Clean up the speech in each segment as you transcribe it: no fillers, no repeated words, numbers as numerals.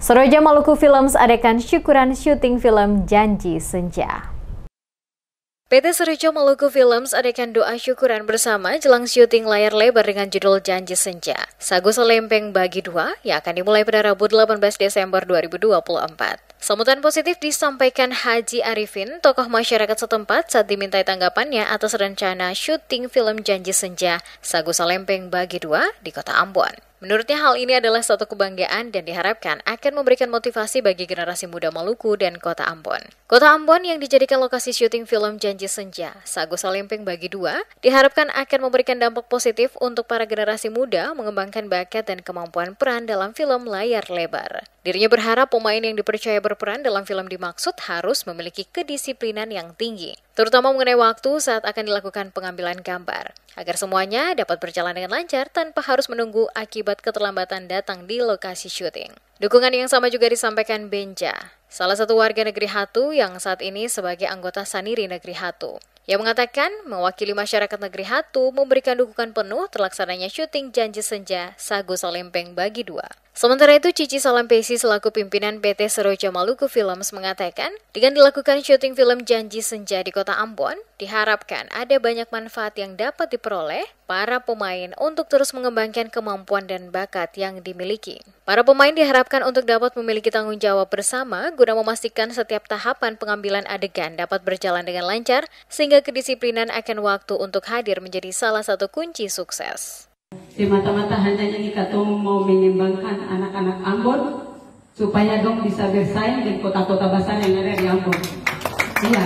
Seroja Maluku Films adakan syukuran syuting film Janji Senja. PT Seroja Maluku Films adakan doa syukuran bersama jelang syuting layar lebar dengan judul Janji Senja, Sagu Selempeng Bagi 2 yang akan dimulai pada Rabu 18 Desember 2024. Sambutan positif disampaikan Haji Arifin, tokoh masyarakat setempat saat dimintai tanggapannya atas rencana syuting film Janji Senja, Sagu Selempeng Bagi 2 di kota Ambon. Menurutnya hal ini adalah suatu kebanggaan dan diharapkan akan memberikan motivasi bagi generasi muda Maluku dan kota Ambon. Kota Ambon yang dijadikan lokasi syuting film Janji Senja, Sagu Selempeng Bagi 2, diharapkan akan memberikan dampak positif untuk para generasi muda mengembangkan bakat dan kemampuan peran dalam film layar lebar. Dirinya berharap pemain yang dipercaya berperan dalam film dimaksud harus memiliki kedisiplinan yang tinggi, terutama mengenai waktu saat akan dilakukan pengambilan gambar, agar semuanya dapat berjalan dengan lancar tanpa harus menunggu akibat keterlambatan datang di lokasi syuting. Dukungan yang sama juga disampaikan Benja, salah satu warga negeri Hatu yang saat ini sebagai anggota Saniri Negeri Hatu, yang mengatakan mewakili masyarakat negeri Hatu memberikan dukungan penuh terlaksananya syuting Janji Senja, Sagu Selempeng Bagi 2. Sementara itu, Cici Salampesi selaku pimpinan PT Seroja Maluku Films mengatakan, dengan dilakukan syuting film Janji Senja di kota Ambon, diharapkan ada banyak manfaat yang dapat diperoleh para pemain untuk terus mengembangkan kemampuan dan bakat yang dimiliki. Para pemain diharapkan untuk dapat memiliki tanggung jawab bersama guna memastikan setiap tahapan pengambilan adegan dapat berjalan dengan lancar, sehingga kedisiplinan akan waktu untuk hadir menjadi salah satu kunci sukses. Semata-mata hanya kita mau mengembangkan anak-anak Ambon supaya dong bisa bersaing di kota-kota besar yang ada di Ambon. Iya.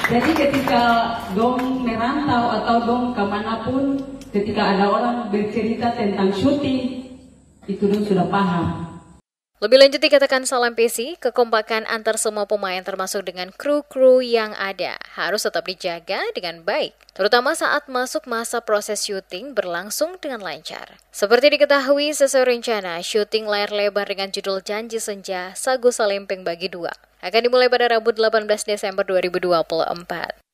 Jadi ketika dong merantau atau dong kemanapun, ketika ada orang bercerita tentang syuting, itu dong sudah paham. Lebih lanjut dikatakan Salampesi, kekompakan antar semua pemain termasuk dengan kru-kru yang ada harus tetap dijaga dengan baik, terutama saat masuk masa proses syuting berlangsung dengan lancar. Seperti diketahui, sesuai rencana, syuting layar lebar dengan judul Janji Senja, Sagu Selempeng Bagi 2 akan dimulai pada Rabu 18 Desember 2024.